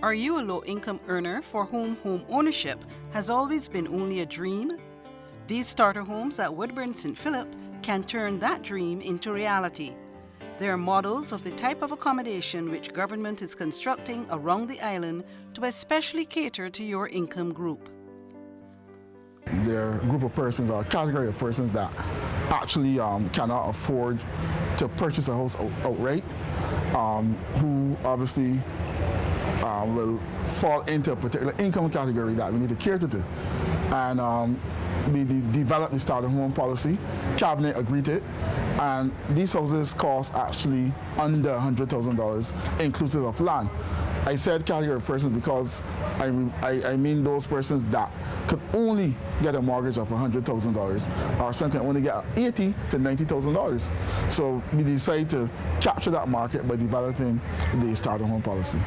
Are you a low-income earner for whom home ownership has always been only a dream? These starter homes at Woodburn St. Philip can turn that dream into reality. They are models of the type of accommodation which government is constructing around the island to especially cater to your income group. They're a group of persons or a category of persons that actually cannot afford to purchase a house outright, who obviously will fall into a particular income category that we need to cater to. And we developed the starter home policy. Cabinet agreed to it, and these houses cost actually under $100,000 inclusive of land. I said category of persons because I mean those persons that could only get a mortgage of $100,000, or some can only get $80,000 to $90,000. So we decided to capture that market by developing the starter home policy.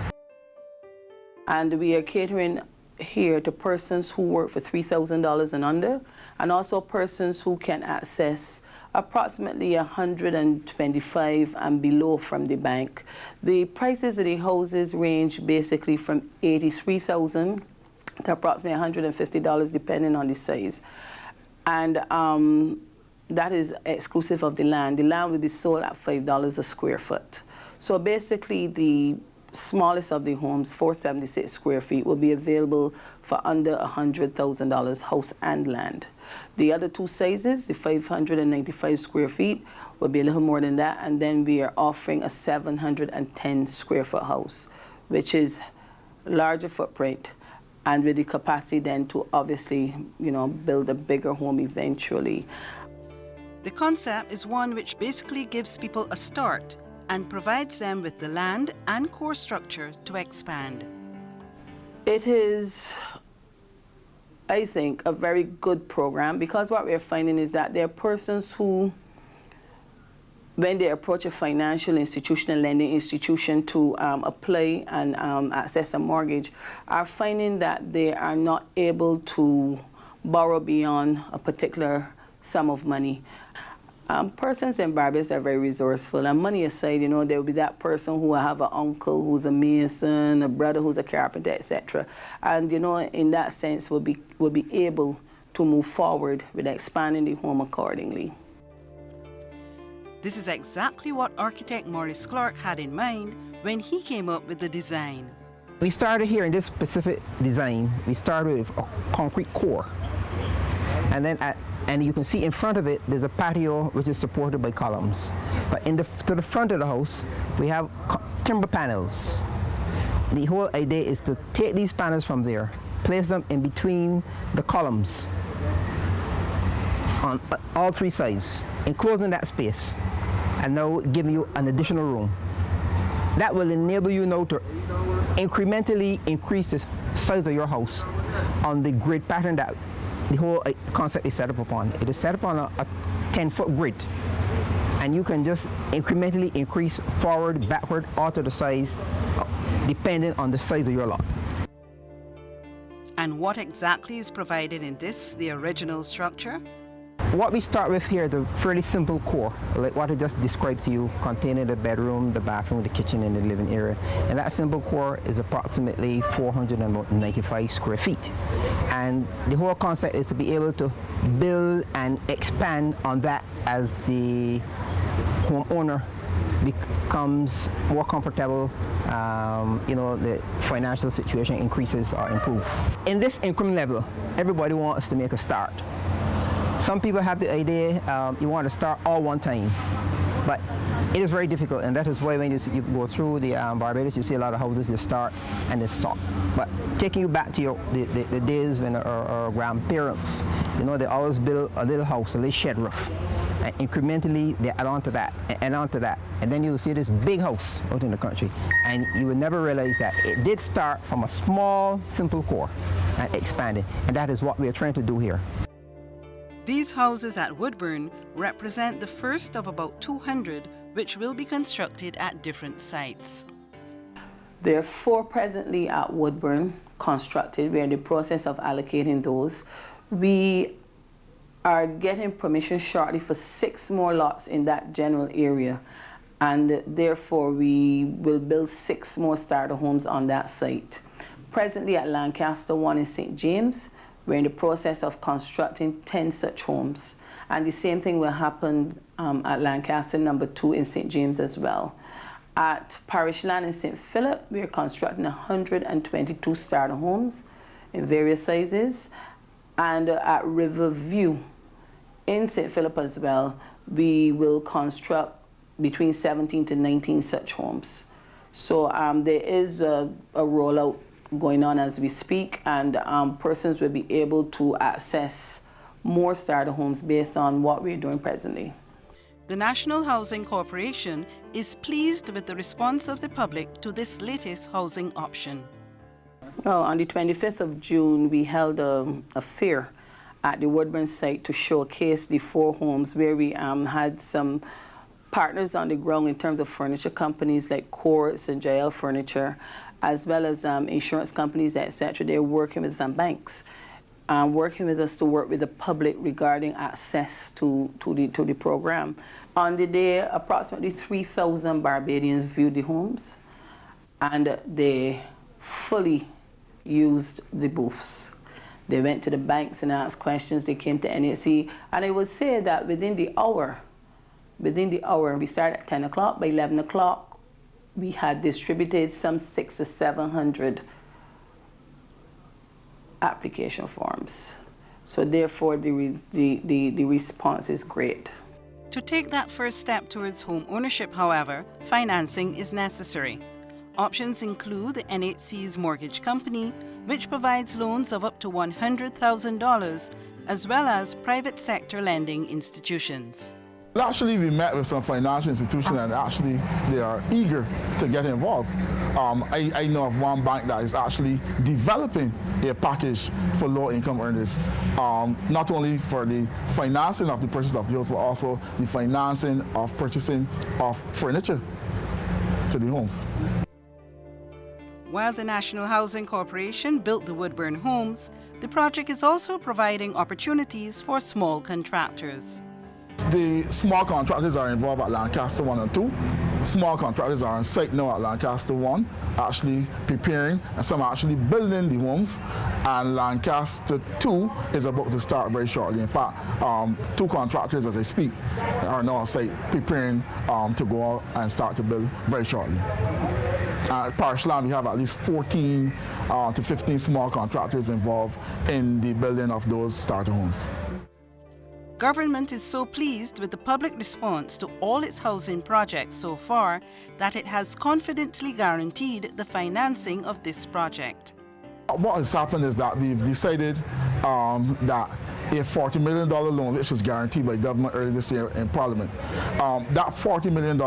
And we are catering here to persons who work for $3,000 and under, and also persons who can access approximately $125,000 and below from the bank. The prices of the houses range basically from $83,000 to approximately $150 depending on the size. And that is exclusive of the land. The land will be sold at $5 a square foot. So basically the smallest of the homes, 476 square feet, will be available for under $100,000 house and land. The other two sizes, the 595 square feet, will be a little more than that, and then we are offering a 710 square foot house, which is larger footprint, and with the capacity then to obviously, build a bigger home eventually. The concept is one which basically gives people a start and provides them with the land and core structure to expand. It is, I think, a very good program, because what we're finding is that there are persons who, when they approach a financial institution, a lending institution to apply and access a mortgage, are finding that they are not able to borrow beyond a particular sum of money. Persons in Barbados are very resourceful, and money aside, there will be that person who will have an uncle who's a mason, a brother who's a carpenter, etc. And in that sense, will be able to move forward with expanding the home accordingly. This is exactly what architect Maurice Clark had in mind when he came up with the design. We started here in this specific design. We started with a concrete core, and then and you can see in front of it, there's a patio which is supported by columns. But to the front of the house, we have timber panels. The whole idea is to take these panels from there, place them in between the columns on all three sides, enclosing that space, and now giving you an additional room. That will enable you now to incrementally increase the size of your house on the grid pattern that the whole concept is set up upon. It is set up on a 10-foot grid, and you can just incrementally increase forward, backward, alter the size, depending on the size of your lot. And what exactly is provided in this, the original structure? What we start with here is a fairly simple core, like what I just described to you, containing the bedroom, the bathroom, the kitchen, and the living area. And that simple core is approximately 495 square feet. And the whole concept is to be able to build and expand on that as the homeowner becomes more comfortable, the financial situation increases or improves. In this increment level, everybody wants to make a start. Some people have the idea you want to start all one time, but it is very difficult, and that is why when you go through the Barbados, you see a lot of houses you start and they stop. But taking you back to the days when our grandparents, they always build a little house, a little shed roof, and incrementally they add on to that, and on to that, and then you see this big house out in the country, and you would never realize that it did start from a small, simple core and expanded, and that is what we are trying to do here. These houses at Woodburn represent the first of about 200 which will be constructed at different sites. There are 4 presently at Woodburn constructed. We're in the process of allocating those. We are getting permission shortly for 6 more lots in that general area. and therefore we will build 6 more starter homes on that site. Presently at Lancaster 1 in St. James, we're in the process of constructing 10 such homes. And the same thing will happen at Lancaster number 2 in St. James as well. At Parish Land in St. Philip, we are constructing 122 starter homes in various sizes. And at Riverview in St. Philip as well, we will construct between 17 to 19 such homes. So there is a rollout going on as we speak, and persons will be able to access more starter homes based on what we're doing presently. The National Housing Corporation is pleased with the response of the public to this latest housing option. Well, on the 25th of June, we held a fair at the Woodburn site to showcase the 4 homes where we had some partners on the ground in terms of furniture companies like Courts and JL Furniture, as well as insurance companies, etc. They're working with some banks, working with us to work with the public regarding access to the program. On the day, approximately 3,000 Barbadians viewed the homes, and they fully used the booths. They went to the banks and asked questions. They came to NHC, and I would say that within the hour, we started at 10 o'clock. By 11 o'clock, we had distributed some 600 to 700 application forms. So therefore, the response is great. To take that first step towards home ownership, however, financing is necessary. Options include the NHC's mortgage company, which provides loans of up to $100,000, as well as private sector lending institutions. Actually, we met with some financial institutions, and actually they are eager to get involved. I know of one bank that is actually developing a package for low-income earners, not only for the financing of the purchase of the house, but also the financing of purchasing of furniture to the homes. While the National Housing Corporation built the Woodburn homes, the project is also providing opportunities for small contractors. The small contractors are involved at Lancaster 1 and 2. Small contractors are on site now at Lancaster 1, actually preparing, and some are actually building the homes. And Lancaster 2 is about to start very shortly. In fact, 2 contractors, as I speak, are now on site preparing to go out and start to build very shortly. At Parish Land, we have at least 14 to 15 small contractors involved in the building of those starter homes. Government is so pleased with the public response to all its housing projects so far that it has confidently guaranteed the financing of this project. What has happened is that we've decided that a $40 million loan, which was guaranteed by government earlier this year in Parliament, that $40 million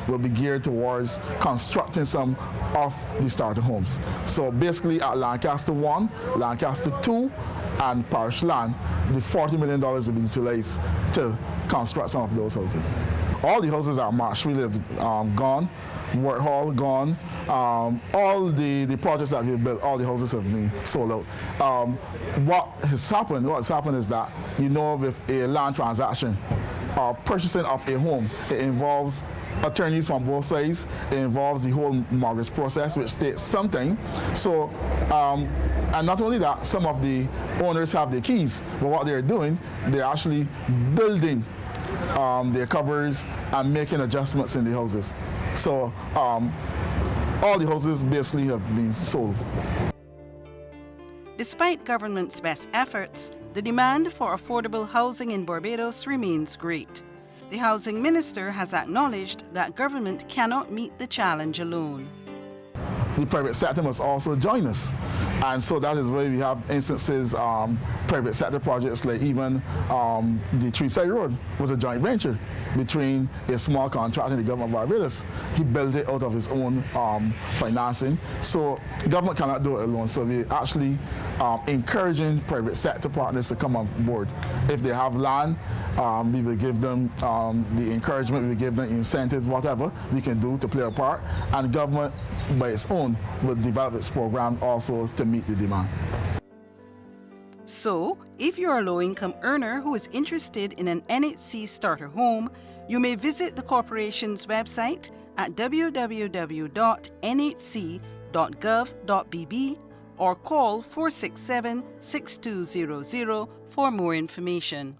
will be geared towards constructing some of the starter homes. So basically at Lancaster 1, Lancaster 2, and Parish Land, the $40 million will be utilized to construct some of those houses. All the houses at Marshfield have gone, Work Hall gone, all the projects that we've built, all the houses have been sold out. What has happened is that, you know, with a land transaction, purchasing of a home, it involves attorneys from both sides, it involves the whole mortgage process, which takes some time. So, and not only that, some of the owners have the keys, but what they're doing, they're actually building their covers and making adjustments in the houses. So all the houses basically have been sold. Despite government's best efforts, the demand for affordable housing in Barbados remains great. The housing minister has acknowledged that government cannot meet the challenge alone. The private sector must also join us. And so that is why we have instances, private sector projects like even the Treeside Road was a joint venture between a small contractor and the government of Barbados. He built it out of his own financing. So government cannot do it alone. So we're actually encouraging private sector partners to come on board. If they have land, we will give them the encouragement, we will give them incentives, whatever we can do to play a part. And government, by its own, will develop its program also to meet the demand. So, if you're a low-income earner who is interested in an NHC starter home, You may visit the corporation's website at www.nhc.gov.bb or call 467-6200 for more information.